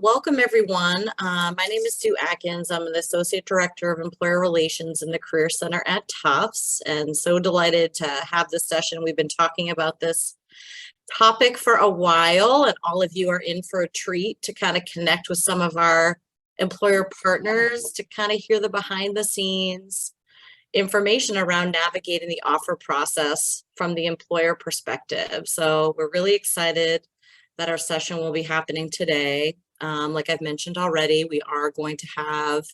welcome everyone. My name is Sue Atkins. I'm an Associate Director of Employer Relations in the Career Center at Tufts, and so delighted to have this session. We've been talking about this topic for a while, and all of you are in for a treat to kind of connect with some of our employer partners to kind of hear the behind the scenes information around navigating the offer process from the employer perspective. So we're really excited that our session will be happening today. Like I've mentioned already, we are going to have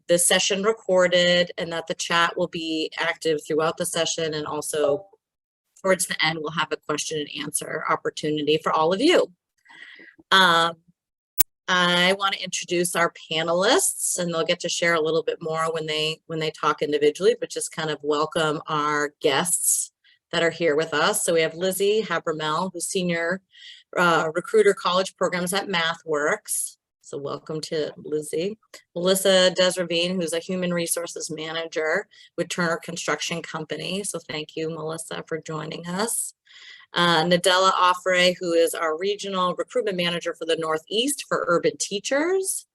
this session recorded, and that the chat will be active throughout the session, and also towards the end we'll have a question and answer opportunity for all of you. I want to introduce our panelists, and they'll get to share a little bit more when they talk individually, but just kind of welcome our guests that are here with us. So we have Lizzie Habermel, who's Senior Recruiter College Programs at MathWorks. So welcome to Lizzie. Melissa Desravine, who's a Human Resources Manager with Turner Construction Company. So thank you, Melissa, for joining us. Nadella Offray, who is our Regional Recruitment Manager for the Northeast for Urban Teachers.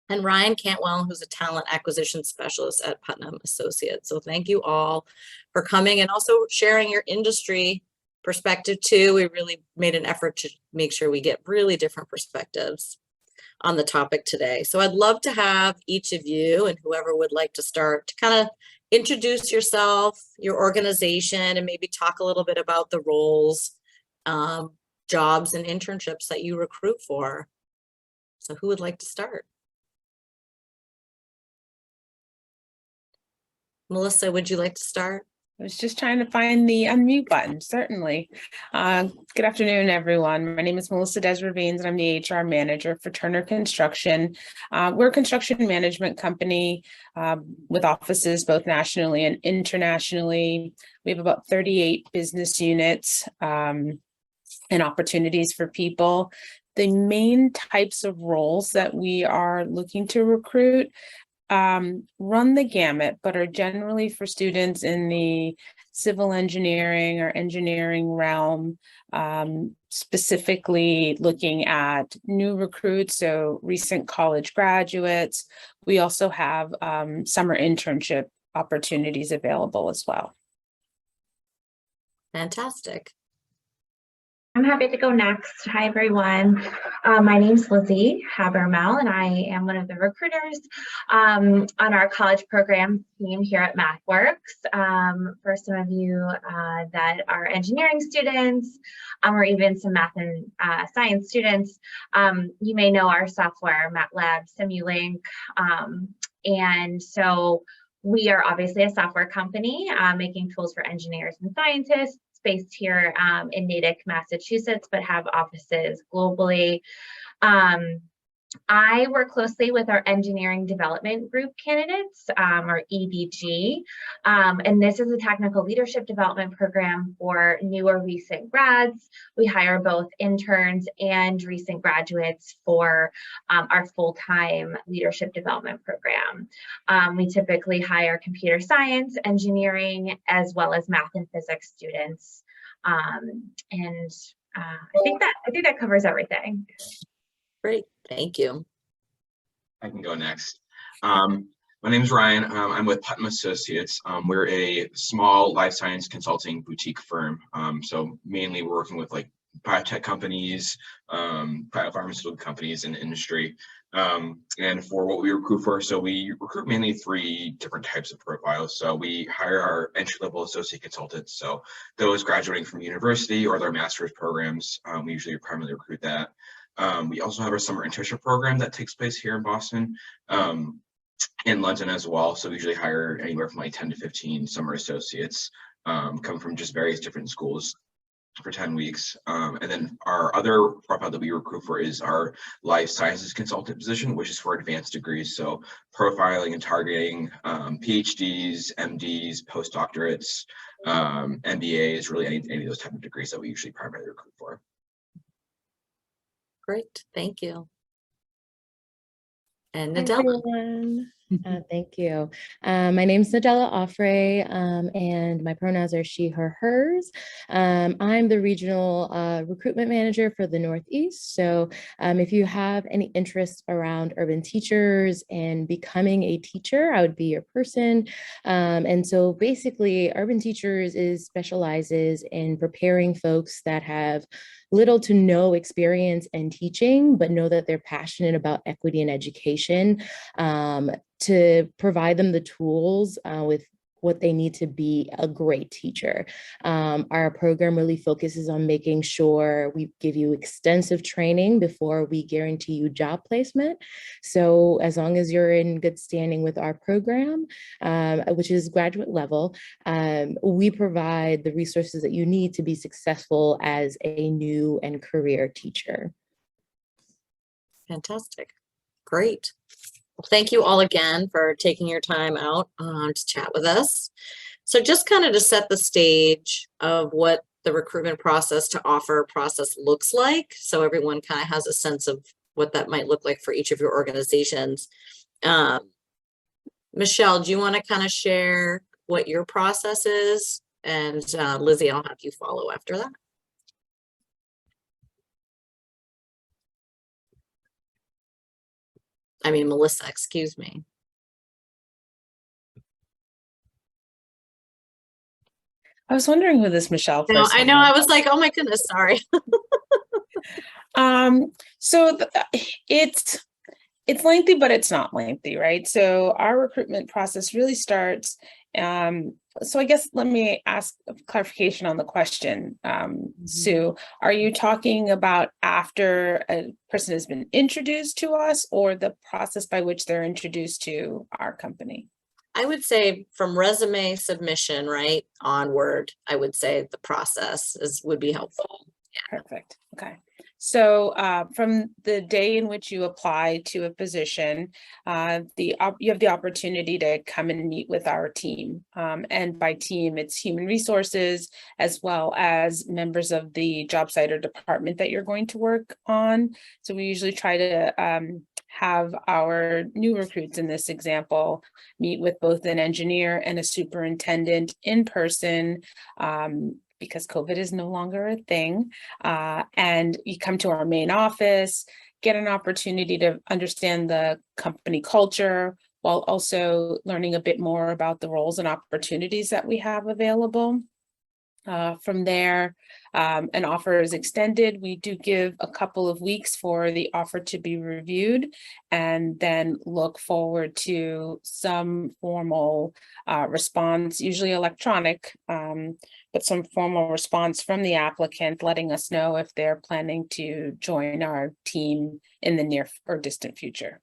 And Ryan Cantwell, who's a Talent Acquisition Specialist at Putnam Associates. So thank you all for coming and also sharing your industry perspective too. We really made an effort to make sure we get really different perspectives on the topic today. So I'd love to have each of you, and whoever would like to start, to kind of introduce yourself, your organization, and maybe talk a little bit about the roles, jobs, and internships that you recruit for. So who would like to start? Melissa, would you like to start? I was just trying to find the unmute button, certainly. Good afternoon, everyone. My name is Melissa Desravines, and I'm the HR manager for Turner Construction. We're a construction management company with offices both nationally and internationally. We have about 38 business units and opportunities for people. The main types of roles that we are looking to recruit run the gamut, but are generally for students in the civil engineering or engineering realm, specifically looking at new recruits, so recent college graduates. We also have summer internship opportunities available as well. Fantastic. I'm happy to go next. Hi, everyone. My name is Lizzie Habermel, and I am one of the recruiters on our college program team here at MathWorks. For some of you that are engineering students, or even some math and science students, you may know our software, MATLAB, Simulink, and so we are obviously a software company making tools for engineers and scientists, based here in Natick, Massachusetts, but have offices globally. I work closely with our engineering development group candidates, or EDG, and this is a technical leadership development program for new or recent grads. We hire both interns and recent graduates for our full-time leadership development program. We typically hire computer science, engineering, as well as math and physics students. I think that covers everything. Great, thank you. I can go next. My name is Ryan. I'm with Putnam Associates. We're a small life science consulting boutique firm. So mainly we're working with like biotech companies, biopharmaceutical companies in the industry. And for what we recruit for, so we recruit mainly 3 different types of profiles. So we hire our entry-level associate consultants. So those graduating from university or their master's programs, we usually primarily recruit that. We also have our summer internship program that takes place here in Boston, in London as well. So we usually hire anywhere from like 10 to 15 summer associates, come from just various different schools for 10 weeks. And then our other profile that we recruit for is our life sciences consultant position, which is for advanced degrees. So profiling and targeting PhDs, MDs, postdoctorates, MBAs, really any of those type of degrees that we usually primarily recruit for. Great, thank you. And Nadella. Thank you. My name is Nadella Offray, and my pronouns are she, her, hers. I'm the regional recruitment manager for the Northeast. So if you have any interest around urban teachers and becoming a teacher, I would be your person. And so basically, Urban Teachers specializes in preparing folks that have little to no experience in teaching, but know that they're passionate about equity in education, to provide them the tools with what they need to be a great teacher. Our program really focuses on making sure we give you extensive training before we guarantee you job placement. So as long as you're in good standing with our program, which is graduate level, we provide the resources that you need to be successful as a new and career teacher. Fantastic. Great. Well, thank you all again for taking your time out to chat with us. So just kind of to set the stage of what the recruitment process to offer process looks like, so everyone kind of has a sense of what that might look like for each of your organizations. Michelle, do you want to kind of share what your process is? And Lizzie, I'll have you follow after that. I mean, Melissa, excuse me. I was wondering who this Michelle No, person I know. was. I was like, oh my goodness, sorry. So it's lengthy, but it's not lengthy, right? So our recruitment process really starts. So I guess let me ask a clarification on the question. Sue, are you talking about after a person has been introduced to us, or the process by which they're introduced to our company? I would say from resume submission, right, onward, I would say the process would be helpful. Yeah. Perfect. Okay. So from the day in which you apply to a position, you have the opportunity to come and meet with our team. And by team, it's human resources, as well as members of the job site or department that you're going to work on. So we usually try to have our new recruits in this example meet with both an engineer and a superintendent in person, because COVID is no longer a thing. And you come to our main office, get an opportunity to understand the company culture, while also learning a bit more about the roles and opportunities that we have available. From there, an offer is extended. We do give a couple of weeks for the offer to be reviewed, and then look forward to some formal response, usually electronic, but some formal response from the applicant letting us know if they're planning to join our team in the near or distant future.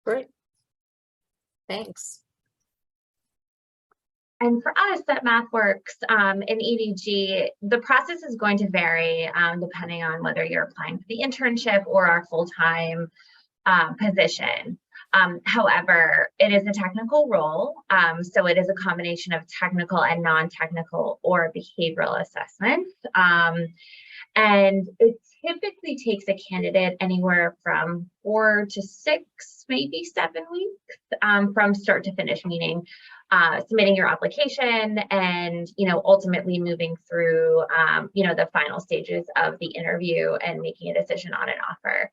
Great. Thanks. And for us at MathWorks in EDG, the process is going to vary depending on whether you're applying for the internship or our full-time position. However, it is a technical role, so it is a combination of technical and non-technical or behavioral assessments. And it typically takes a candidate anywhere from 4 to 6, maybe 7 weeks from start to finish, meaning submitting your application and, ultimately moving through, the final stages of the interview and making a decision on an offer.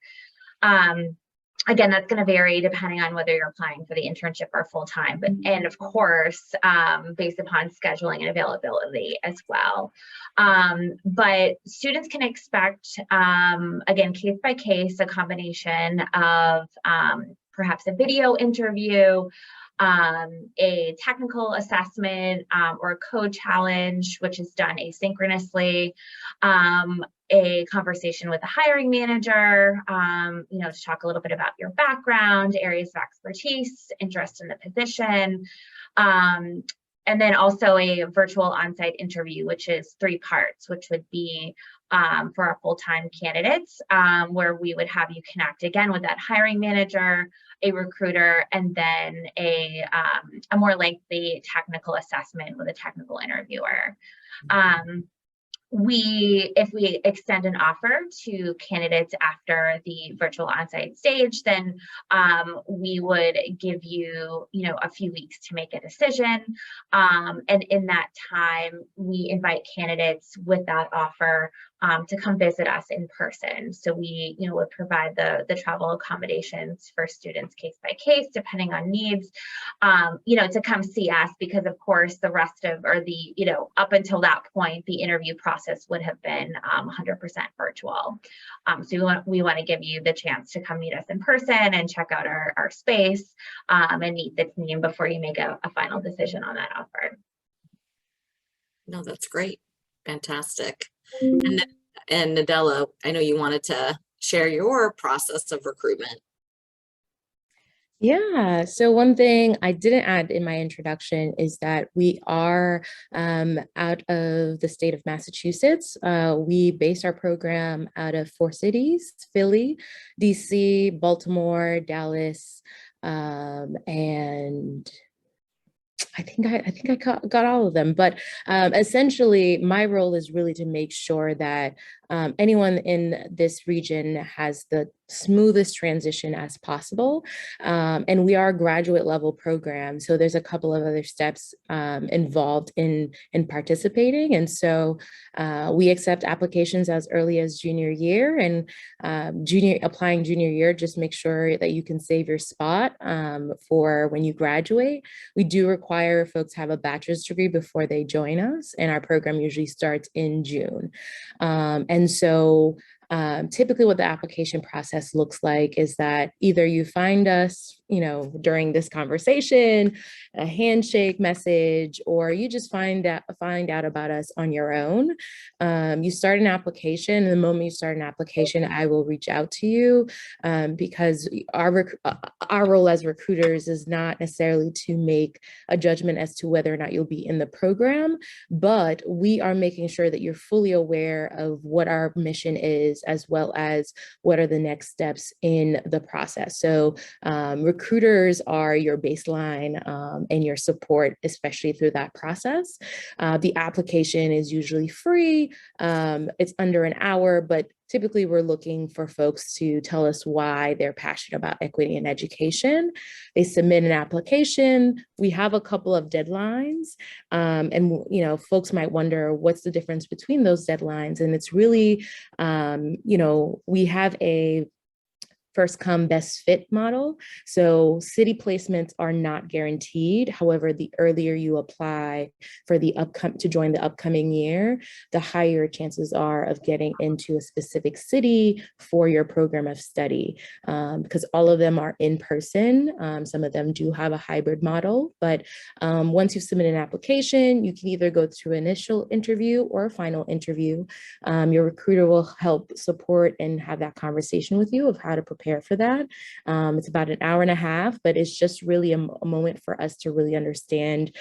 Again, that's going to vary depending on whether you're applying for the internship or full-time, and of course, based upon scheduling and availability as well. But students can expect, again, case by case, a combination of perhaps a video interview, a technical assessment or a code challenge, which is done asynchronously, a conversation with the hiring manager, to talk a little bit about your background, areas of expertise, interest in the position, and then also a virtual on-site interview, which is 3 parts, which would be for our full-time candidates, where we would have you connect again with that hiring manager, a recruiter, and then a more lengthy technical assessment with a technical interviewer. if we extend an offer to candidates after the virtual on-site stage, then we would give you, a few weeks to make a decision. And in that time, we invite candidates with that offer to come visit us in person. So we, would provide the travel accommodations for students case by case, depending on needs, to come see us, because of course the rest of, or the, up until that point, the interview process would have been 100% virtual. So we want to give you the chance to come meet us in person and check out our space and meet the team before you make a final decision on that offer. No, that's great. Fantastic. And Nadella, I know you wanted to share your process of recruitment. Yeah, so one thing I didn't add in my introduction is that we are out of the state of Massachusetts. We base our program out of 4 cities: Philly, DC, Baltimore, Dallas, and I think I got all of them, but essentially my role is really to make sure that anyone in this region has the smoothest transition as possible. And we are a graduate level program, so there's a couple of other steps involved in participating. And so we accept applications as early as junior year, and applying junior year, just make sure that you can save your spot for when you graduate. We do require folks have a bachelor's degree before they join us, and our program usually starts in June. And so typically what the application process looks like is that either you find us, during this conversation, a handshake message, or you just find out about us on your own. You start an application, and the moment you start an application, I will reach out to you because our role as recruiters is not necessarily to make a judgment as to whether or not you'll be in the program, but we are making sure that you're fully aware of what our mission is, as well as what are the next steps in the process. So recruiters are your baseline and your support, especially through that process. The application is usually free. It's under an hour, but typically we're looking for folks to tell us why they're passionate about equity and education. They submit an application. We have a couple of deadlines, and folks might wonder what's the difference between those deadlines. And it's really, we have a first come best fit model. So city placements are not guaranteed. However, the earlier you apply for to join the upcoming year, the higher chances are of getting into a specific city for your program of study, because all of them are in person. Some of them do have a hybrid model, but once you submit an application, you can either go through an initial interview or a final interview. Your recruiter will help support and have that conversation with you of how to prepare for that. It's about an hour and a half, but it's just really a moment for us to really understand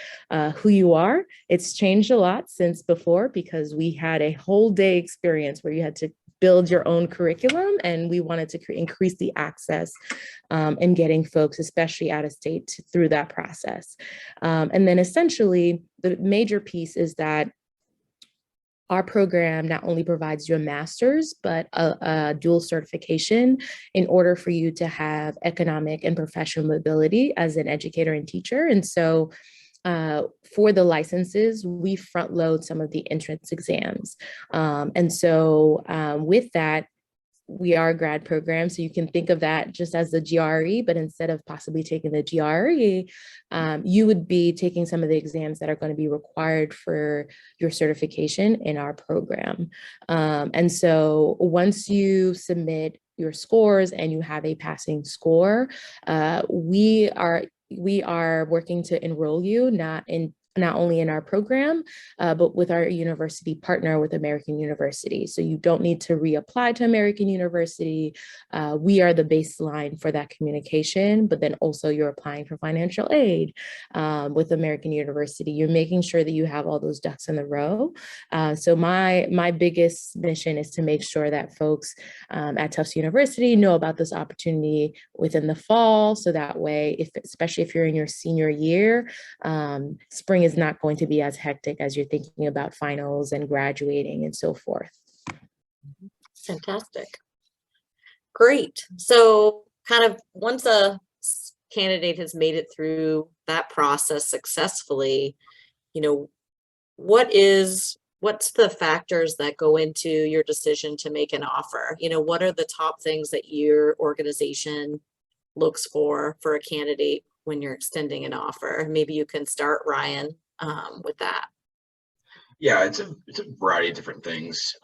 who you are. It's changed a lot since before, because we had a whole day experience where you had to build your own curriculum, and we wanted to increase the access and getting folks, especially out of state, through that process. And then essentially the major piece is that our program not only provides you a master's, but a dual certification in order for you to have economic and professional mobility as an educator and teacher. And so for the licenses, we front load some of the entrance exams. And so with that, we are a grad program, so you can think of that just as the GRE, but instead of possibly taking the GRE, you would be taking some of the exams that are going to be required for your certification in our program. And so once you submit your scores and you have a passing score, we are working to enroll you not only in our program, but with our university partner with American University. So you don't need to reapply to American University. We are the baseline for that communication, but then also you're applying for financial aid with American University. You're making sure that you have all those ducks in a row. So my biggest mission is to make sure that folks at Tufts University know about this opportunity within the fall. So that way, especially if you're in your senior year, spring is not going to be as hectic as you're thinking about finals and graduating and so forth. Fantastic. Great. So kind of once a candidate has made it through that process successfully, you know, what's the factors that go into your decision to make an offer? You know, what are the top things that your organization looks for a candidate when you're extending an offer? Maybe you can start, Ryan, with that. Yeah, it's a variety of different things.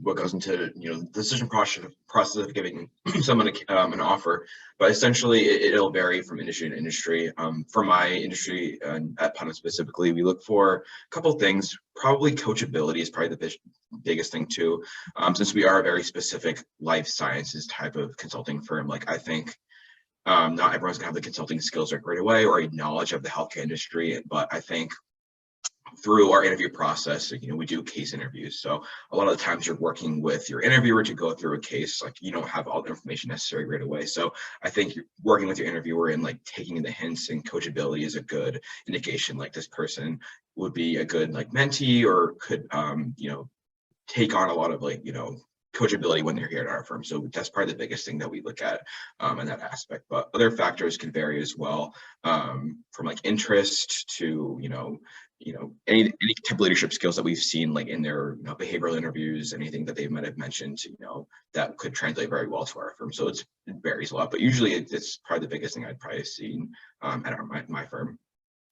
What goes into the decision process of giving someone an offer, but essentially it'll vary from industry to industry. For my industry at Putnam specifically, we look for a couple of things. Probably coachability is probably the biggest thing too, since we are a very specific life sciences type of consulting firm. Like I think not everyone's gonna have the consulting skills right away or a knowledge of the healthcare industry, but I think through our interview process, we do case interviews. So a lot of the times you're working with your interviewer to go through a case, like you don't have all the information necessary right away. So I think you're working with your interviewer and like taking the hints, and coachability is a good indication. Like this person would be a good like mentee, or could take on a lot of coachability when they're here at our firm. So that's probably the biggest thing that we look at in that aspect. But other factors can vary as well, from like interest to any type of leadership skills that we've seen like in their behavioral interviews, anything that they might have mentioned, that could translate very well to our firm. So it varies a lot, but usually it's probably the biggest thing I'd probably seen at my firm.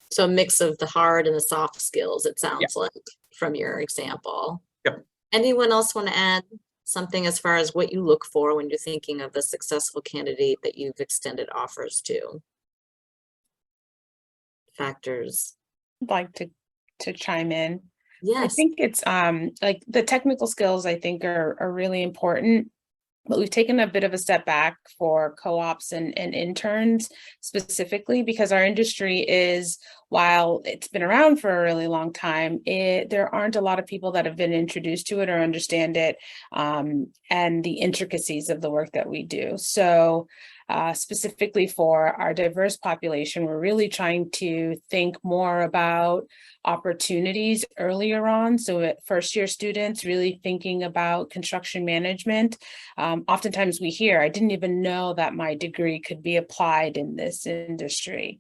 So a mix of the hard and the soft skills, it sounds Yeah. like, from your example. Yep. Anyone else want to add something as far as what you look for when you're thinking of a successful candidate that you've extended offers to? Factors. I'd like to chime in. I Yes. think it's like the technical skills I think are really important, but we've taken a bit of a step back for co-ops and interns specifically, because our industry is, while it's been around for a really long time, there aren't a lot of people that have been introduced to it or understand it, and the intricacies of the work that we do. So specifically for our diverse population, we're really trying to think more about opportunities earlier on. So at first year students really thinking about construction management. Oftentimes we hear, I didn't even know that my degree could be applied in this industry.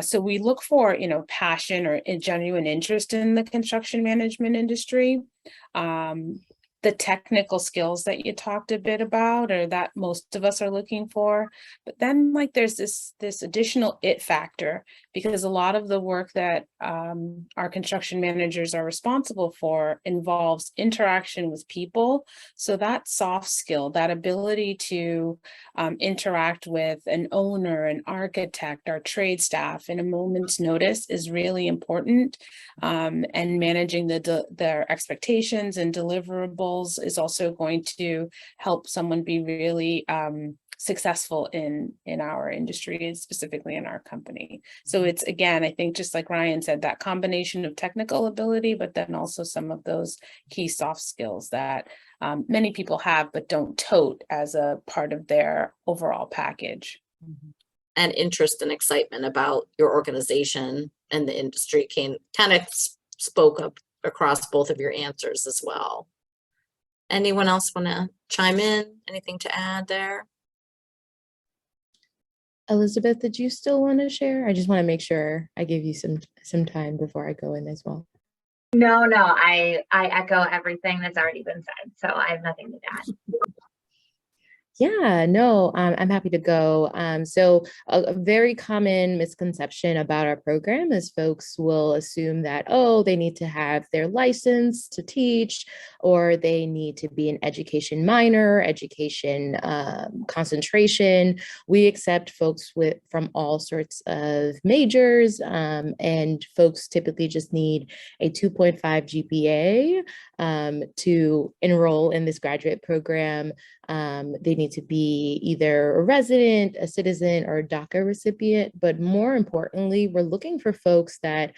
So we look for, passion or a genuine interest in the construction management industry. The technical skills that you talked a bit about, or that most of us are looking for, but then like there's this additional it factor, because a lot of the work that our construction managers are responsible for involves interaction with people. So that soft skill, that ability to interact with an owner, an architect, our trade staff in a moment's notice is really important. And managing their expectations and deliverables is also going to help someone be really successful in our industry, and specifically in our company. So it's, again, I think just like Ryan said, that combination of technical ability, but then also some of those key soft skills that many people have but don't tote as a part of their overall package. And interest and excitement about your organization and the industry kind of spoke up across both of your answers as well. Anyone else want to chime in? Anything to add there? Elizabeth, did you still want to share? I just want to make sure I give you some time before I go in as well. No, I echo everything that's already been said, so I have nothing to add. Yeah, no, I'm happy to go. So a very common misconception about our program is folks will assume that, oh, they need to have their license to teach, or they need to be an education minor, education concentration. We accept folks from all sorts of majors, and folks typically just need a 2.5 GPA to enroll in this graduate program. They need to be either a resident, a citizen, or a DACA recipient. But more importantly, we're looking for folks that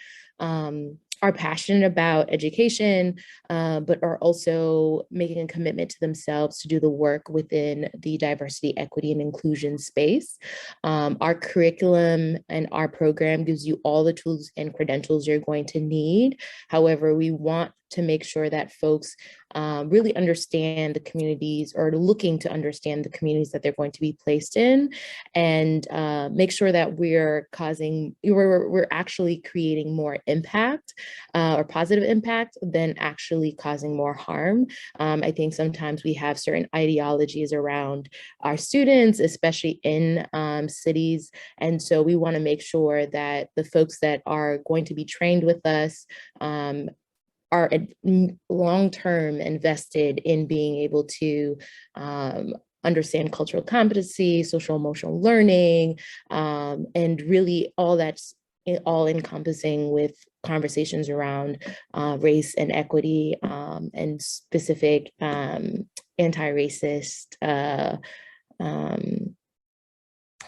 are passionate about education, but are also making a commitment to themselves to do the work within the diversity, equity, and inclusion space. Our curriculum and our program gives you all the tools and credentials you're going to need. However, we want to make sure that folks really understand the communities, or looking to understand the communities that they're going to be placed in, and make sure that we're actually creating more impact or positive impact than actually causing more harm. I think sometimes we have certain ideologies around our students, especially in cities. And so we want to make sure that the folks that are going to be trained with us are long-term invested in being able to understand cultural competency, social emotional learning, and really all that's all encompassing with conversations around race and equity, and specific anti-racist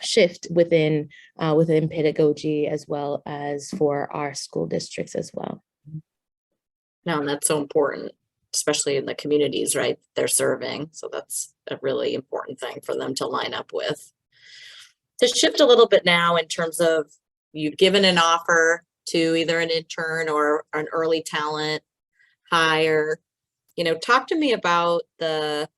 shift within pedagogy, as well as for our school districts as well. No, and that's so important, especially in the communities, right, they're serving. So that's a really important thing for them to line up with. To shift a little bit now in terms of, you've given an offer to either an intern or an early talent hire. Talk to me about the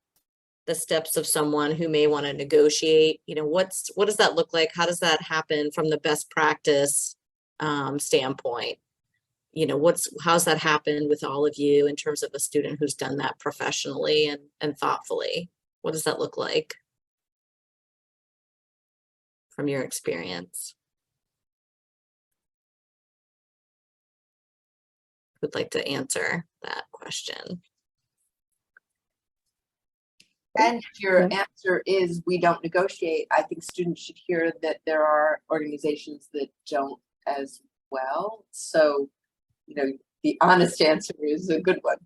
steps of someone who may want to negotiate. What does that look like? How does that happen from the best practice standpoint? How's that happened with all of you in terms of a student who's done that professionally and thoughtfully? What does that look like from your experience? Would like to answer that question. And if your answer is we don't negotiate, I think students should hear that there are organizations that don't as well. So, the honest answer is a good one.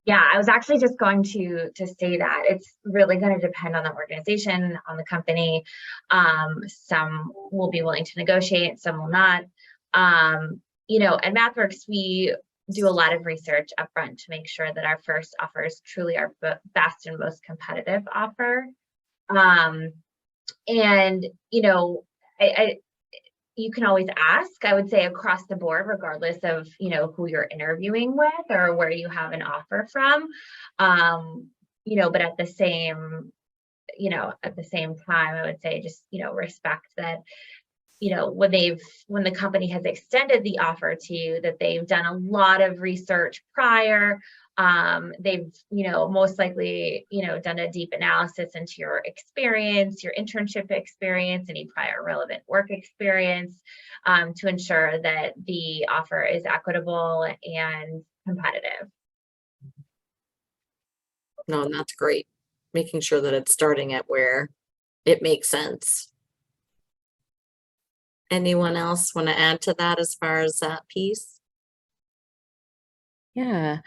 Yeah, I was actually just going to say that it's really going to depend on the organization, on the company. Some will be willing to negotiate, some will not. At MathWorks, we do a lot of research upfront to make sure that our first offer is truly our best and most competitive offer. You can always ask, I would say, across the board, regardless of, who you're interviewing with or where you have an offer from. But at the same time, I would say just, respect that, when the company has extended the offer to you, that they've done a lot of research prior. They've, most likely, done a deep analysis into your experience, your internship experience, any prior relevant work experience, to ensure that the offer is equitable and competitive. No, and that's great. Making sure that it's starting at where it makes sense. Anyone else want to add to that as far as that piece? Yeah,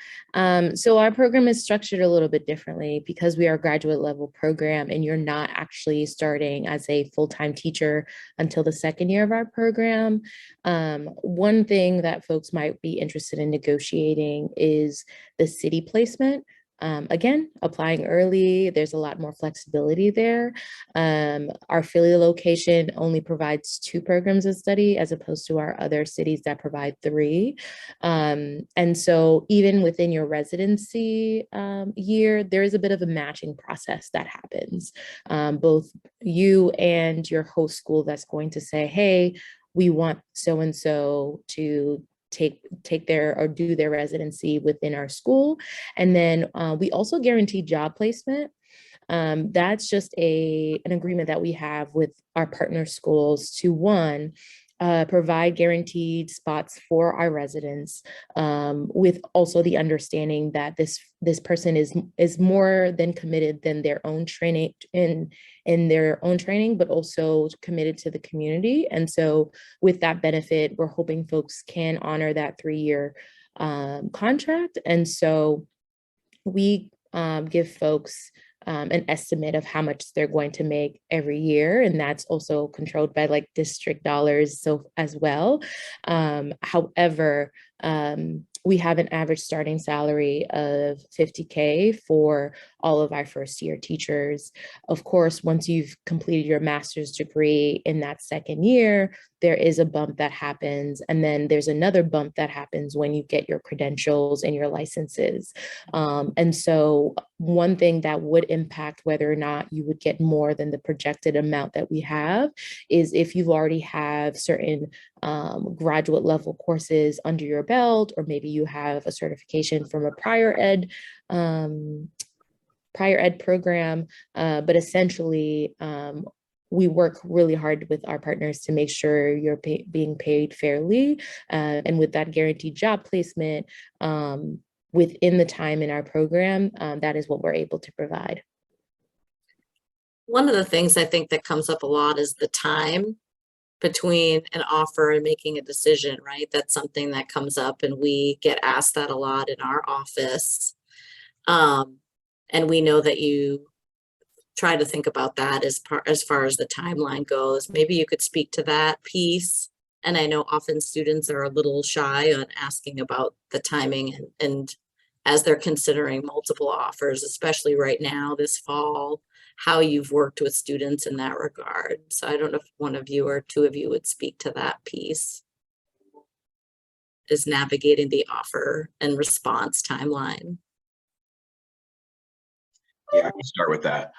so our program is structured a little bit differently because we are a graduate level program, and you're not actually starting as a full-time teacher until the second year of our program. One thing that folks might be interested in negotiating is the city placement. Again, applying early, there's a lot more flexibility there. Our Philly location only provides 2 programs of study as opposed to our other cities that provide 3. And so even within your residency year, there is a bit of a matching process that happens. Both you and your host school that's going to say, hey, we want so-and-so to take their or do their residency within our school. And then we also guarantee job placement. That's just an agreement that we have with our partner schools to, one, provide guaranteed spots for our residents, with also the understanding that this person is more than committed than their own training in their own training, but also committed to the community. And so with that benefit, we're hoping folks can honor that 3-year contract. And so we give folks an estimate of how much they're going to make every year. And that's also controlled by like district dollars so as well. However, we have an average starting salary of $50K for all of our first year teachers. Of course, once you've completed your master's degree in that second year, there is a bump that happens. And then there's another bump that happens when you get your credentials and your licenses. And so one thing that would impact whether or not you would get more than the projected amount that we have is if you've already have certain graduate level courses under your belt, or maybe you have a certification from a prior ed program, but essentially we work really hard with our partners to make sure you're being paid fairly, and with that guaranteed job placement within the time in our program, that is what we're able to provide. One of the things I think that comes up a lot is the time between an offer and making a decision, right? That's something that comes up, and we get asked that a lot in our office. And we know that you try to think about that as far as the timeline goes. Maybe you could speak to that piece. And I know often students are a little shy on asking about the timing and as they're considering multiple offers, especially right now this fall, how you've worked with students in that regard. So I don't know if one of you or two of you would speak to that piece, is navigating the offer and response timeline. Yeah, I can start with that.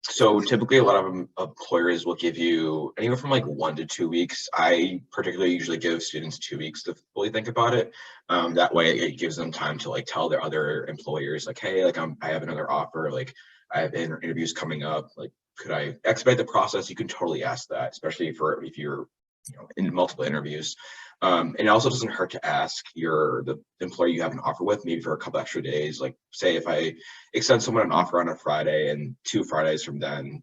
So typically a lot of employers will give you anywhere from like 1 to 2 weeks. I particularly usually give students 2 weeks to fully think about it. That way it gives them time to like tell their other employers like, hey, like I have another offer, like I have interviews coming up, like could I expedite the process? You can totally ask that, especially if you're in multiple interviews. And it also doesn't hurt to ask the employer you have an offer with, maybe for a couple extra days. Like say if I extend someone an offer on a Friday and 2 Fridays from then,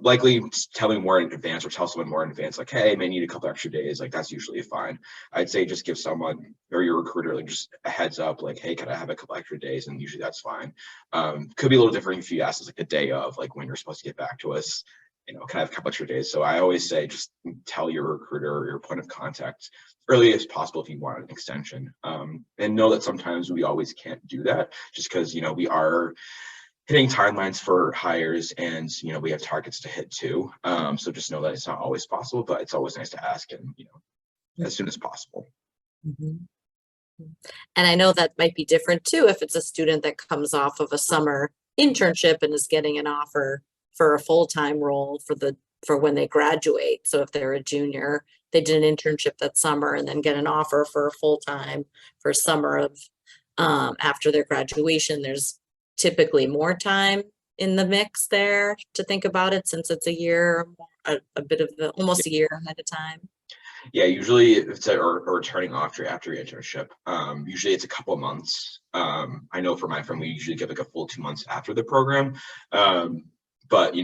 likely tell me more in advance, or tell someone more in advance, like, hey, I may need a couple extra days. Like that's usually fine. I'd say just give someone or your recruiter like just a heads up, like, hey, can I have a couple extra days? And usually that's fine. Could be a little different if you ask us like a day of, like when you're supposed to get back to us. Can I have a couple extra days? So I always say just tell your recruiter or your point of contact early as possible if you want an extension. And know that sometimes we always can't do that just because, we are hitting timelines for hires and, we have targets to hit too. So just know that it's not always possible, but it's always nice to ask and, as soon as possible. Mm-hmm. And I know that might be different too if it's a student that comes off of a summer internship and is getting an offer for a full-time role for when they graduate. So if they're a junior, they did an internship that summer and then get an offer for a full-time for summer of after their graduation. There's typically more time in the mix there to think about it, since it's a year, a bit of almost a year ahead of time. Yeah, usually if it's a returning offer after your internship, usually it's a couple of months. I know for my firm, we usually give like a full 2 months after the program. But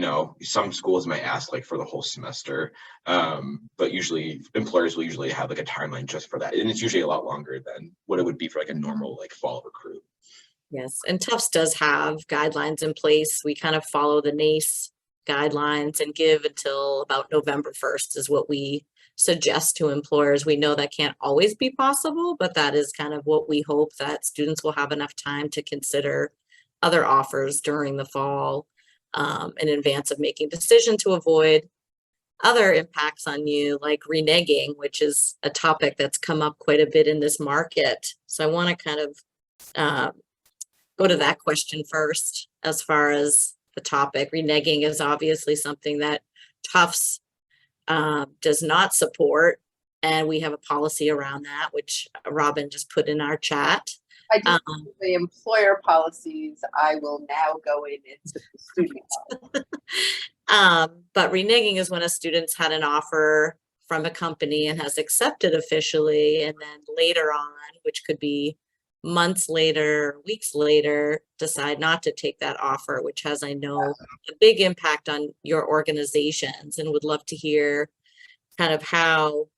some schools might ask like for the whole semester, but usually employers will usually have like a timeline just for that, and it's usually a lot longer than what it would be for like a normal like fall recruit. Yes, and Tufts does have guidelines in place. We kind of follow the NACE guidelines and give until about November 1st is what we suggest to employers. We know that can't always be possible, but that is kind of what we hope, that students will have enough time to consider other offers during the fall, in advance of making a decision, to avoid other impacts on you, like reneging, which is a topic that's come up quite a bit in this market. So I want to kind of go to that question first. As far as the topic, reneging is obviously something that Tufts does not support, and we have a policy around that, which Robin just put in our chat. I just the employer policies, I will now go into the student policy. But reneging is when a student's had an offer from a company and has accepted officially, and then later on, which could be months later, weeks later, decide not to take that offer, which has, I know, a big impact on your organizations, and would love to hear kind of how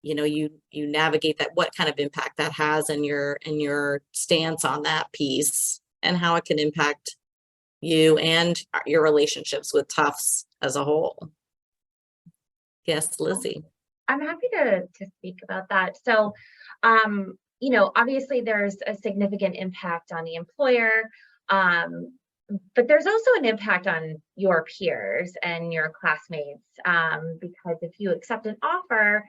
you navigate that, what kind of impact that has, and your stance on that piece, and how it can impact you and your relationships with Tufts as a whole. Yes, Lizzie. I'm happy to speak about that. So, you know, obviously there's a significant impact on the employer, but there's also an impact on your peers and your classmates, because if you accept an offer,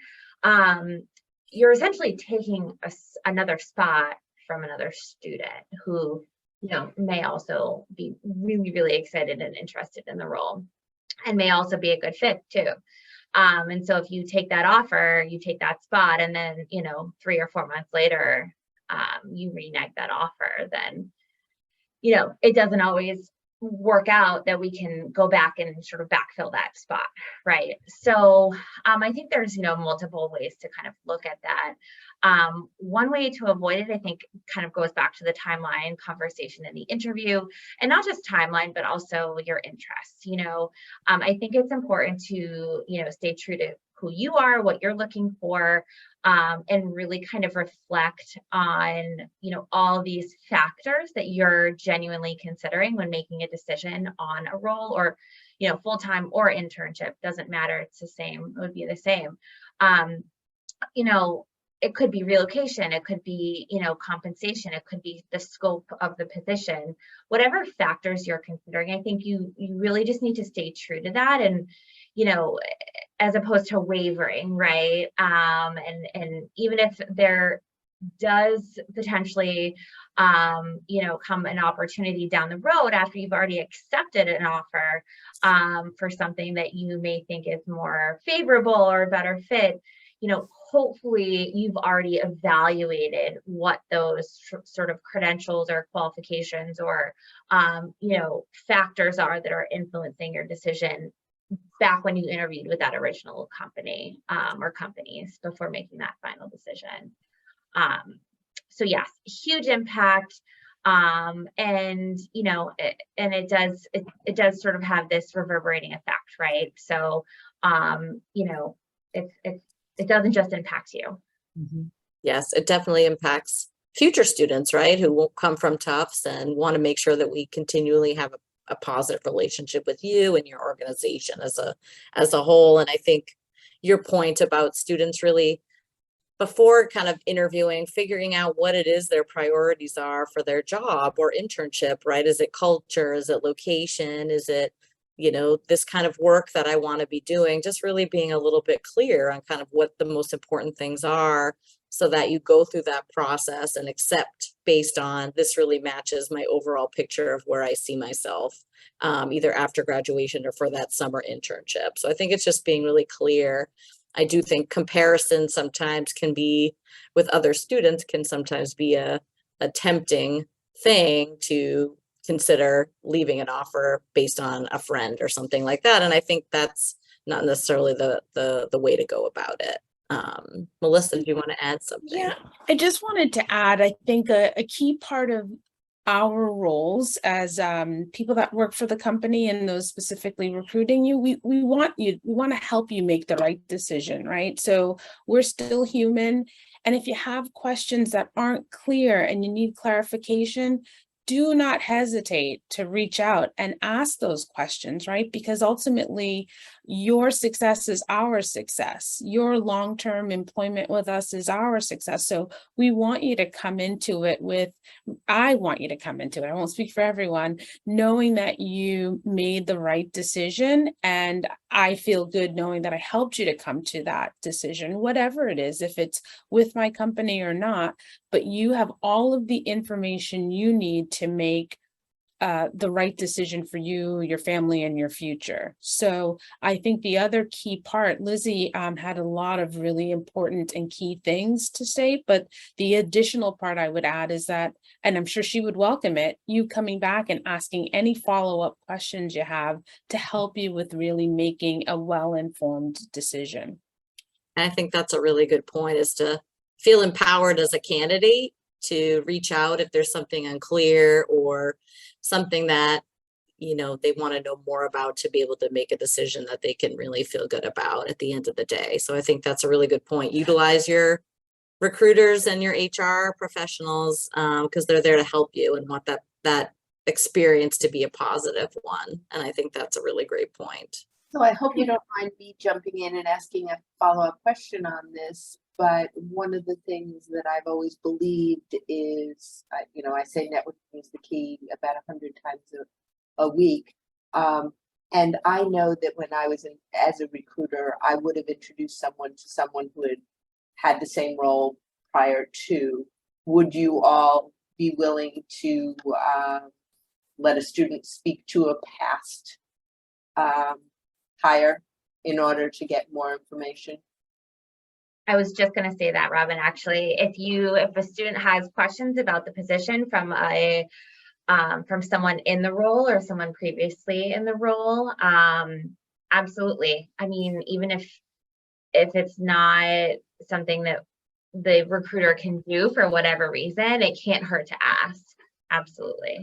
you're essentially taking another spot from another student who, you know, may also be really, really excited and interested in the role and may also be a good fit too. And so if you take that offer, you take that spot, and then, you know, 3 or 4 months later, you renege that offer, then, you know, it doesn't always work out that we can go back and sort of backfill that spot, right? So I think there's, you know, multiple ways to kind of look at that. One way to avoid it, I think, kind of goes back to the timeline conversation in the interview, and not just timeline, but also your interests. You know, I think it's important to, you know, stay true to who you are, what you're looking for, and really kind of reflect on, you know, all these factors that you're genuinely considering when making a decision on a role, or, you know, full-time or internship, doesn't matter. It's the same, it would be the same. You know, it could be relocation, it could be, you know, compensation, it could be the scope of the position, whatever factors you're considering. I think you really just need to stay true to that, and, you know, as opposed to wavering, right? And even if there does potentially, you know, come an opportunity down the road after you've already accepted an offer, for something that you may think is more favorable or a better fit, you know, hopefully you've already evaluated what those sort of credentials or qualifications or, you know, factors are that are influencing your decision back when you interviewed with that original company, or companies, before making that final decision. So yes, huge impact. And, you know, it does sort of have this reverberating effect, right? So, you know, it doesn't just impact you. Mm-hmm. Yes, it definitely impacts future students, right, who will come from Tufts and want to make sure that we continually have a positive relationship with you and your organization as a whole. And I think your point about students really, before kind of interviewing, figuring out what it is their priorities are for their job or internship, right? Is it culture? Is it location? Is it, you know, this kind of work that I want to be doing? Just really being a little bit clear on kind of what the most important things are, so that you go through that process and accept based on, this really matches my overall picture of where I see myself, either after graduation or for that summer internship. So I think it's just being really clear. I do think comparison sometimes can be, with other students, can sometimes be a tempting thing to consider leaving an offer based on a friend or something like that. And I think that's not necessarily the way to go about it. Melissa, do you want to add something? Yeah, I just wanted to add, I think a key part of our roles as people that work for the company and those specifically recruiting you, we want to help you make the right decision, right? So we're still human. And if you have questions that aren't clear and you need clarification, do not hesitate to reach out and ask those questions, right? Because ultimately, your success is our success. Your long-term employment with us is our success. So we want you to come into it I want you to come into it, I won't speak for everyone, knowing that you made the right decision. And I feel good knowing that I helped you to come to that decision, whatever it is, if it's with my company or not, but you have all of the information you need to make the right decision for you, your family, and your future. So I think the other key part, Lizzie had a lot of really important and key things to say, but the additional part I would add is that, and I'm sure she would welcome it, you coming back and asking any follow-up questions you have to help you with really making a well-informed decision. I think that's a really good point, is to feel empowered as a candidate to reach out if there's something unclear or something that, you know, they want to know more about, to be able to make a decision that they can really feel good about at the end of the day. So I think that's a really good point. Utilize your recruiters and your HR professionals, because they're there to help you and want that that experience to be a positive one. And I think that's a really great point. So I hope you don't mind me jumping in and asking a follow-up question on this, but one of the things that I've always believed is, you know, I say networking is the key about 100 times a week. And I know that when I was as a recruiter, I would have introduced someone to someone who had the same role prior to. Would you all be willing to let a student speak to a past hire in order to get more information? I was just going to say that, Robin, actually, if a student has questions about the position from someone in the role or someone previously in the role, absolutely. I mean, even if it's not something that the recruiter can do for whatever reason, it can't hurt to ask. Absolutely.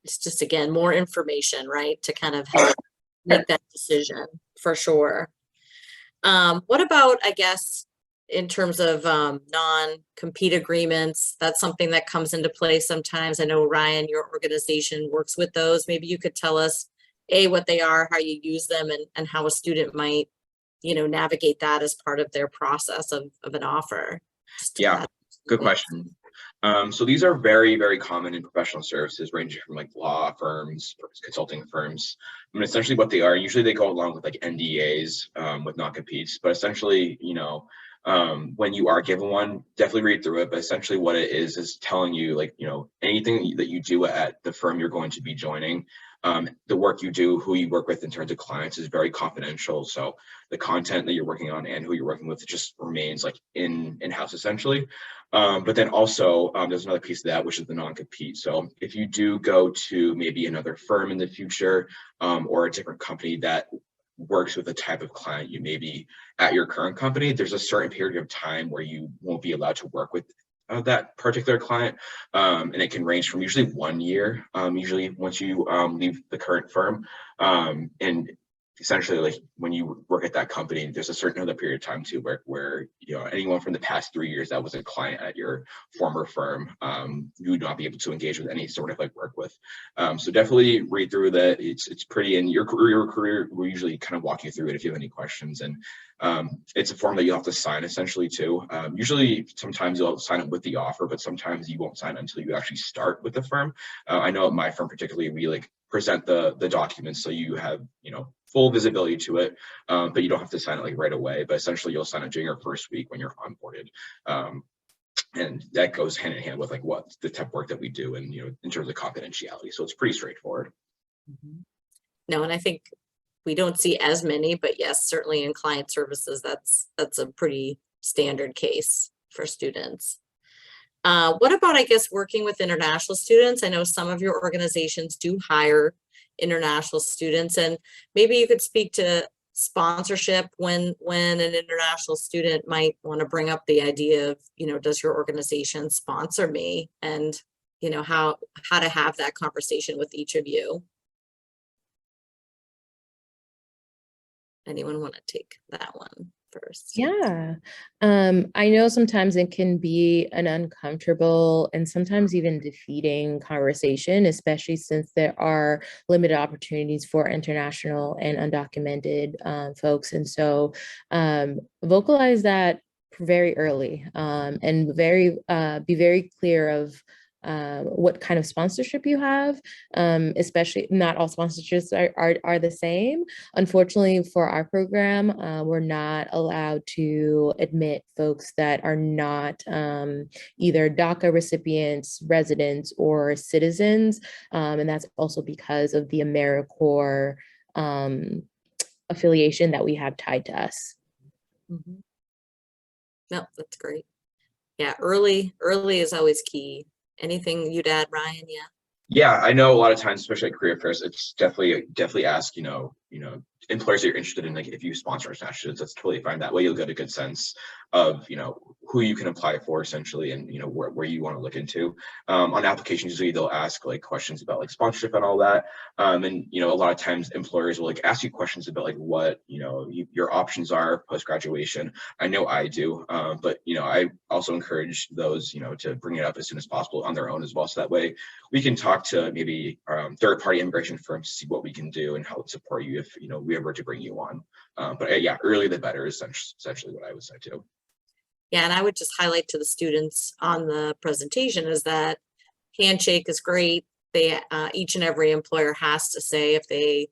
It's just, again, more information, right, to kind of help make that decision, for sure. What about, I guess, in terms of non-compete agreements? That's something that comes into play sometimes. I know, Ryan, your organization works with those. Maybe you could tell us, A, what they are, how you use them, and how a student might, you know, navigate that as part of their process of an offer. Yeah, good question. So these are very, very common in professional services, ranging from like law firms, consulting firms. I mean, essentially what they are, usually they go along with like NDAs with non-competes, but essentially, you know, when you are given one, definitely read through it. But essentially what it is telling you, like, you know, anything that you do at the firm you're going to be joining, the work you do, who you work with in terms of clients is very confidential. So the content that you're working on and who you're working with just remains like in-house essentially. But then also there's another piece of that, which is the non-compete. So if you do go to maybe another firm in the future or a different company that works with the type of client you may be at your current company, there's a certain period of time where you won't be allowed to work with that particular client, and it can range from usually 1 year, usually once you leave the current firm, and essentially, like, when you work at that company, there's a certain other period of time too where you know, anyone from the past 3 years that was a client at your former firm, you would not be able to engage with any sort of like work with. So definitely read through that. It's pretty, in your career we usually kind of walk you through it if you have any questions. And it's a form that you'll have to sign essentially too. Usually sometimes you'll sign it with the offer, but sometimes you won't sign it until you actually start with the firm. I know at my firm particularly, we like present the documents so you have, you know, full visibility to it, but you don't have to sign it like right away. But essentially you'll sign it during your first week when you're onboarded. And that goes hand in hand with like what the type of work that we do, and, you know, in terms of confidentiality. So it's pretty straightforward. No, and I think we don't see as many, but yes, certainly in client services, that's a pretty standard case for students. What about, I guess, working with international students? I know some of your organizations do hire international students, and maybe you could speak to sponsorship when an international student might want to bring up the idea of, you know, does your organization sponsor me? And, you know, how to have that conversation with each of you. Anyone want to take that one first? Yeah. I know sometimes it can be an uncomfortable and sometimes even defeating conversation, especially since there are limited opportunities for international and undocumented folks. And so vocalize that very early and be very clear of what kind of sponsorship you have, especially not all sponsorships are the same. Unfortunately for our program, we're not allowed to admit folks that are not either DACA recipients, residents, or citizens. And that's also because of the AmeriCorps affiliation that we have tied to us. Mm-hmm. No, that's great. Yeah, early is always key. Anything you'd add, Ryan? Yeah. Yeah, I know a lot of times, especially at career fairs, it's definitely ask, you know, employers that you're interested in, like if you sponsor international students, that's totally fine. That way you'll get a good sense of, who you can apply for essentially, and, where you want to look into. On applications, usually they'll ask like questions about like sponsorship and all that. And, a lot of times employers will like ask you questions about like what, your options are post-graduation. I know I do, but, I also encourage those, to bring it up as soon as possible on their own as well. So that way we can talk to maybe third-party immigration firms to see what we can do and how to support you if, we ever to bring you on. But yeah, earlier the better is essentially what I would say too. Yeah, and I would just highlight to the students on the presentation is that handshake is great. They each and every employer has to say if they,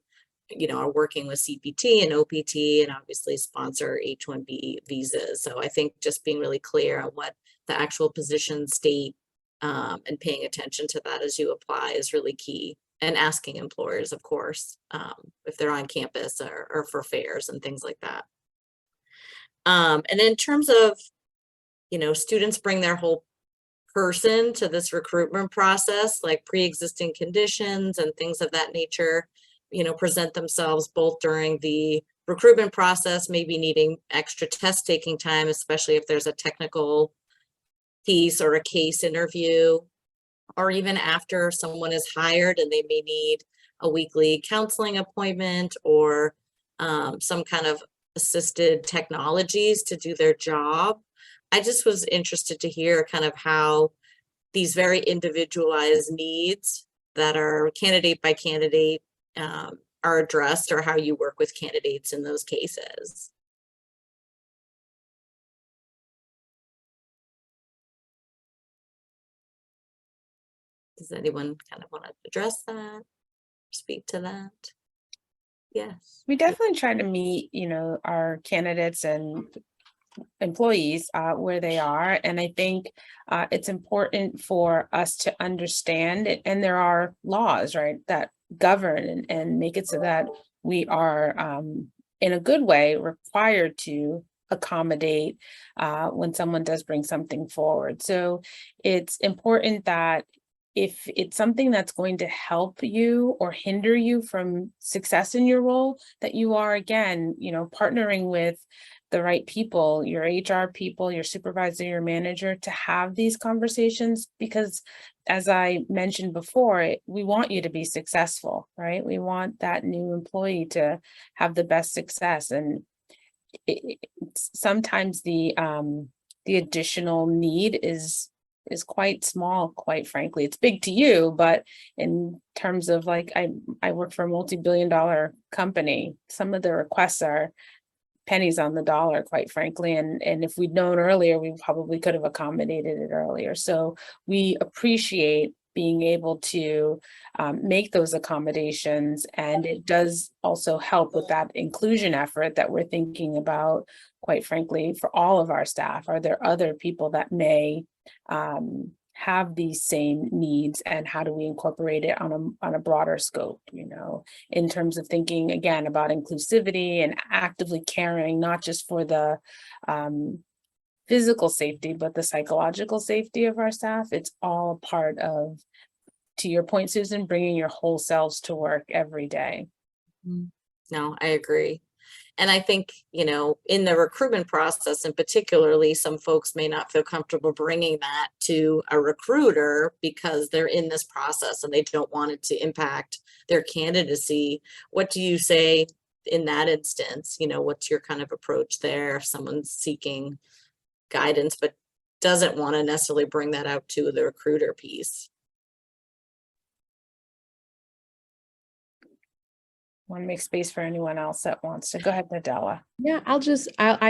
are working with CPT and OPT and obviously sponsor H-1B visas. So I think just being really clear on what the actual position state and paying attention to that as you apply is really key. And asking employers, of course, if they're on campus or for fairs and things like that. And in terms of, students bring their whole person to this recruitment process, like pre-existing conditions and things of that nature, present themselves both during the recruitment process, maybe needing extra test taking time, especially if there's a technical piece or a case interview, or even after someone is hired and they may need a weekly counseling appointment or some kind of assisted technologies to do their job. I just was interested to hear kind of how these very individualized needs that are candidate by candidate are addressed, or how you work with candidates in those cases. Does anyone kind of want to address that, speak to that? Yes. We definitely try to meet, our candidates and employees where they are. And I think it's important for us to understand it. And there are laws, right, that govern and make it so that we are in a good way required to accommodate when someone does bring something forward. So it's important that if it's something that's going to help you or hinder you from success in your role, that you are, again, partnering with the right people, your HR people, your supervisor, your manager, to have these conversations, because as I mentioned before, we want you to be successful, right? We want that new employee to have the best success. And sometimes the additional need is quite small, quite frankly. It's big to you, but in terms of like, I work for a multi-billion-dollar company. Some of the requests are pennies on the dollar, quite frankly. And if we'd known earlier, we probably could have accommodated it earlier. So we appreciate being able to make those accommodations. And it does also help with that inclusion effort that we're thinking about, quite frankly, for all of our staff. Are there other people that may have these same needs, and how do we incorporate it on a broader scope, in terms of thinking again about inclusivity and actively caring, not just for the physical safety, but the psychological safety of our staff. It's all part of, to your point, Susan, bringing your whole selves to work every day. No, I agree. And I think, in the recruitment process, and particularly some folks may not feel comfortable bringing that to a recruiter because they're in this process and they don't want it to impact their candidacy. What do you say in that instance? What's your kind of approach there if someone's seeking guidance but doesn't want to necessarily bring that out to the recruiter piece? Want to make space for anyone else that wants to go ahead, Nadella. Yeah, I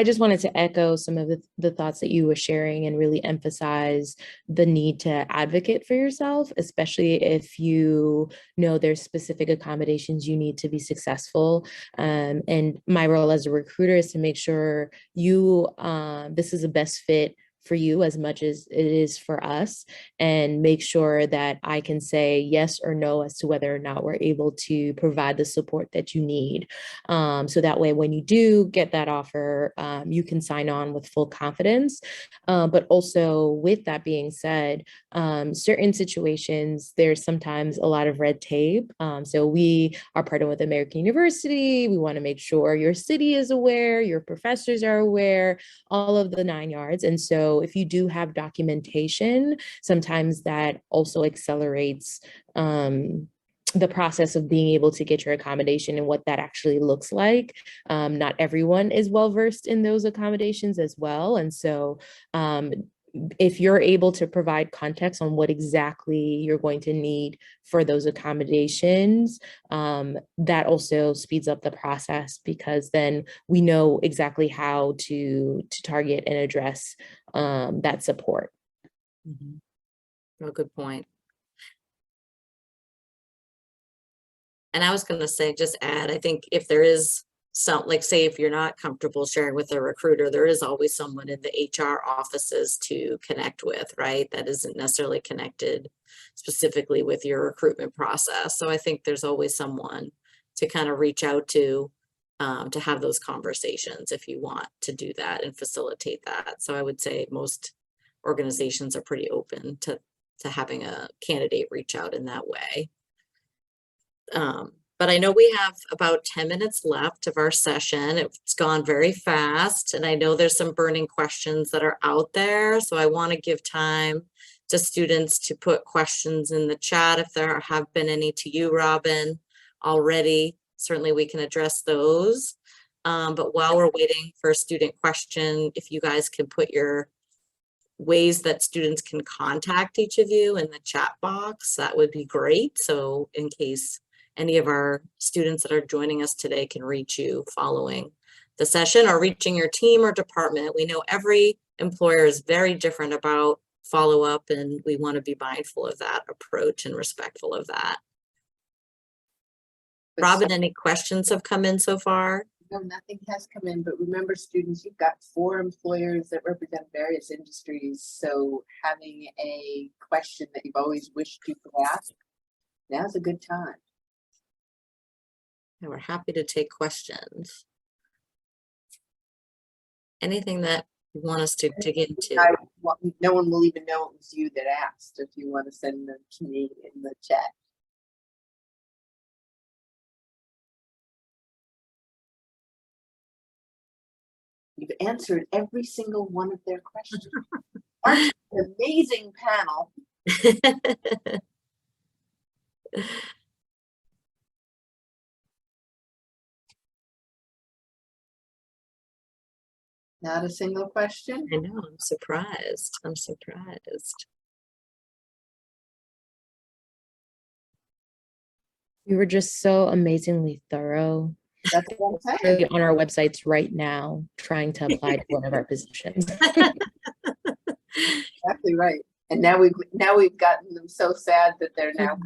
just wanted to echo some of the thoughts that you were sharing and really emphasize the need to advocate for yourself, especially if you know there's specific accommodations you need to be successful. And my role as a recruiter is to make sure this is the best fit for you as much as it is for us, and make sure that I can say yes or no as to whether or not we're able to provide the support that you need. So that way, when you do get that offer, you can sign on with full confidence. But also, with that being said, certain situations, there's sometimes a lot of red tape. So we are partnered with American University. We want to make sure your city is aware, your professors are aware, all of the 9 yards. And so if you do have documentation, sometimes that also accelerates the process of being able to get your accommodation and what that actually looks like. Not everyone is well versed in those accommodations as well. And so if you're able to provide context on what exactly you're going to need for those accommodations, that also speeds up the process, because then we know exactly how to target and address that support. Oh, good point. And I was going to say, just add, I think if there is some, like, say, if you're not comfortable sharing with a recruiter, there is always someone in the HR offices to connect with, right? That isn't necessarily connected specifically with your recruitment process. So I think there's always someone to kind of reach out to have those conversations if you want to do that and facilitate that. So I would say most organizations are pretty open to having a candidate reach out in that way. But I know we have about 10 minutes left of our session. It's gone very fast, and I know there's some burning questions that are out there. So I want to give time to students to put questions in the chat if there have been any to you, Robin, already. Certainly we can address those. But while we're waiting for a student question, if you guys can put your ways that students can contact each of you in the chat box, that would be great. So in case any of our students that are joining us today can reach you following the session, or reaching your team or department. We know every employer is very different about follow-up, and we want to be mindful of that approach and respectful of that. Robin, any questions have come in so far? No, nothing has come in, but remember, students, you've got 4 employers that represent various industries. So having a question that you've always wished you could ask, now's a good time. And we're happy to take questions. Anything that you want us to dig into? No one will even know it was you that asked if you want to send them to me in the chat. You've answered every single one of their questions. Aren't you an amazing panel? Not a single question. I know, I'm surprised. I'm surprised. We were just so amazingly thorough. That's what I'm saying. On our websites right now, trying to apply to one of our positions. Exactly right. And now we've gotten them so sad that they're now.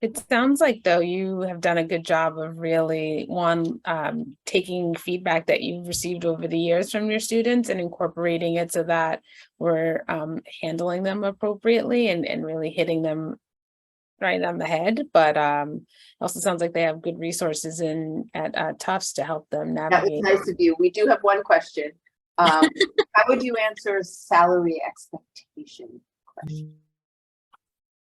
It sounds like, though, you have done a good job of really taking feedback that you've received over the years from your students and incorporating it so that we're handling them appropriately and really hitting them right on the head. But it also sounds like they have good resources at Tufts to help them navigate. That was nice of you. We do have one question. How would you answer a salary expectation question?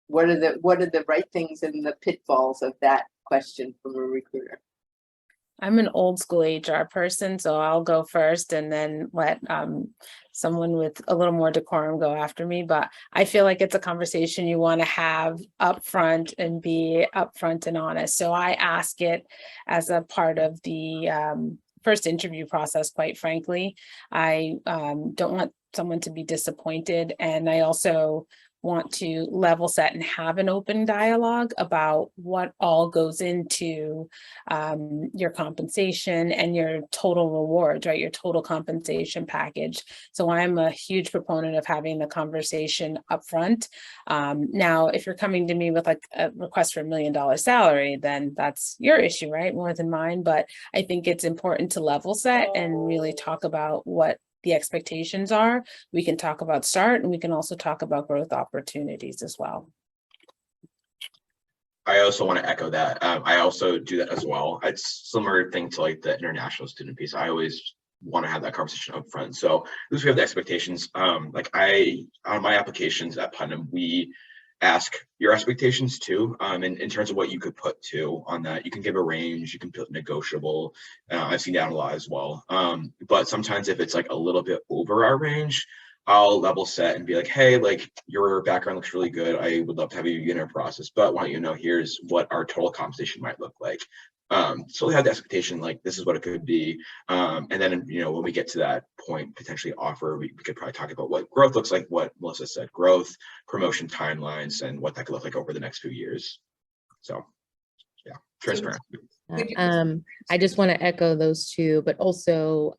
What are the right things and the pitfalls of that question from a recruiter? I'm an old school HR person, so I'll go first and then let someone with a little more decorum go after me. But I feel like it's a conversation you want to have upfront and be upfront and honest. So I ask it as a part of the first interview process, quite frankly. I don't want someone to be disappointed. And I also want to level set and have an open dialogue about what all goes into your compensation and your total rewards, right? Your total compensation package. So I'm a huge proponent of having the conversation upfront. Now, if you're coming to me with like a request for $1 million salary, then that's your issue, right? More than mine. But I think it's important to level set and really talk about what the expectations are. We can talk about start, and we can also talk about growth opportunities as well. I also want to echo that. I also do that as well. It's similar thing to like the international student piece. I always want to have that conversation up front. So at least we have the expectations. Like on my applications at Putnam, we ask your expectations too, in terms of what you could put to on that. You can give a range, you can put negotiable. I've seen that a lot as well. But sometimes if it's like a little bit over our range, I'll level set and be like, hey, like your background looks really good. I would love to have you in our process, but want you to know here's what our total compensation might look like. So we have the expectation, like this is what it could be. And then, you know, when we get to that point, potentially offer, we could probably talk about what growth looks like, what Melissa said, growth, promotion timelines, and what that could look like over the next few years. So yeah, transparent. I just want to echo those two, but also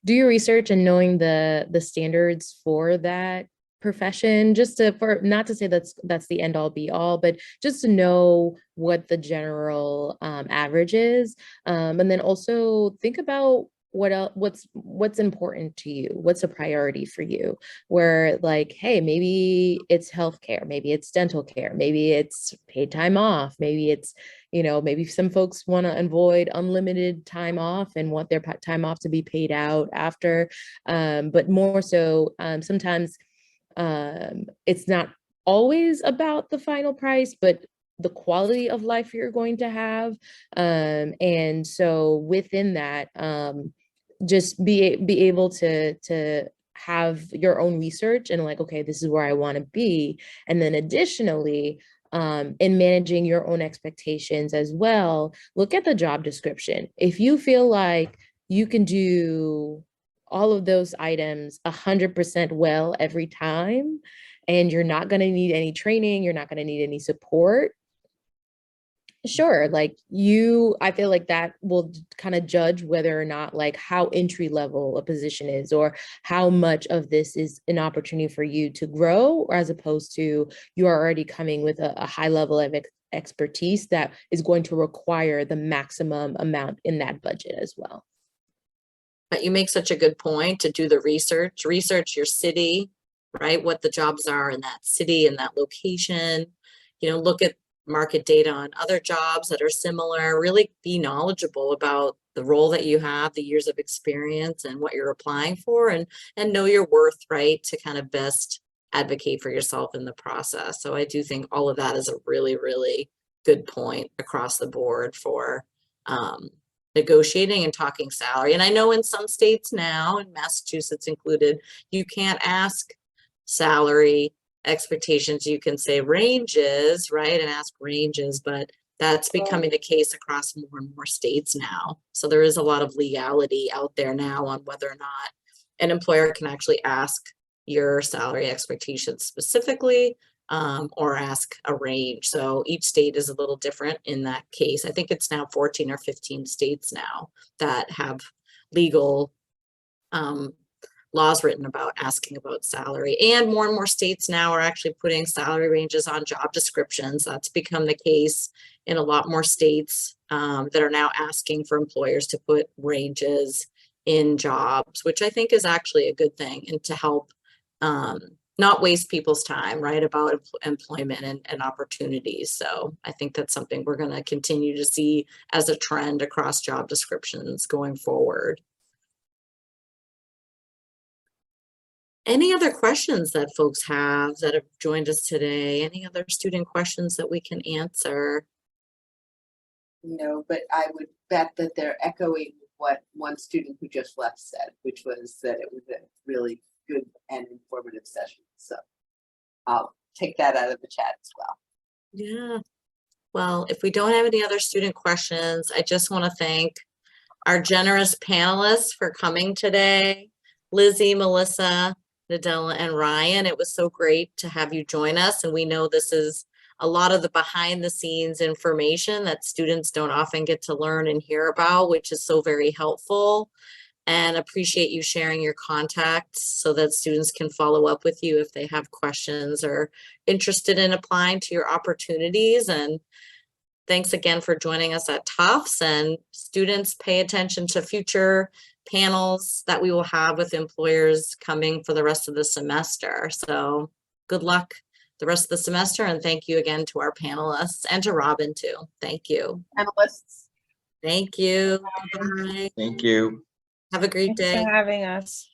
do your research and knowing the standards for that profession, just to, for not to say that's the end all be all, but just to know what the general average is, and then also think about what else, what's important to you, what's a priority for you, where like, hey, maybe it's healthcare, maybe it's dental care, maybe it's paid time off, maybe it's, you know, maybe some folks want to avoid unlimited time off and want their time off to be paid out after, but more so sometimes it's not always about the final price, but the quality of life you're going to have. And so within that, just be able to have your own research and like, okay, this is where I want to be. And then additionally, in managing your own expectations as well, look at the job description. If you feel like you can do all of those items 100% well every time, and you're not going to need any training, you're not going to need any support, sure, like I feel like that will kind of judge whether or not like how entry level a position is, or how much of this is an opportunity for you to grow, or as opposed to you are already coming with a high level of expertise that is going to require the maximum amount in that budget as well. You make such a good point to do the research your city, right? What the jobs are in that city and that location, you know, look at market data on other jobs that are similar, really be knowledgeable about the role that you have, the years of experience and what you're applying for, and know your worth, right? To kind of best advocate for yourself in the process. So I do think all of that is a really, really good point across the board for negotiating and talking salary. And I know in some states now, and Massachusetts included, you can't ask salary expectations. You can say ranges, right? And ask ranges, but that's becoming the case across more and more states now. So there is a lot of legality out there now on whether or not an employer can actually ask your salary expectations specifically, or ask a range. So each state is a little different in that case. I think it's now 14 or 15 states now that have legal laws written about asking about salary, and more states now are actually putting salary ranges on job descriptions. That's become the case in a lot more states that are now asking for employers to put ranges in jobs, which I think is actually a good thing, and to help not waste people's time, right, about employment and opportunities. So I think that's something we're going to continue to see as a trend across job descriptions going forward. Any other questions that folks have that have joined us today? Any other student questions that we can answer? No, but I would bet that they're echoing what one student who just left said, which was that it was a really good and informative session. So I'll take that out of the chat as well. Yeah. Well, if we don't have any other student questions, I just want to thank our generous panelists for coming today. Lizzie, Melissa, Nadella and Ryan. It was so great to have you join us. And we know this is a lot of the behind the scenes information that students don't often get to learn and hear about, which is so very helpful. And appreciate you sharing your contacts so that students can follow up with you if they have questions or interested in applying to your opportunities. And thanks again for joining us at Tufts. And students, pay attention to future panels that we will have with employers coming for the rest of the semester. So good luck the rest of the semester. And thank you again to our panelists and to Robin too. Thank you. Panelists. Thank you. Bye. Thank you. Have a great Thanks day. for having us.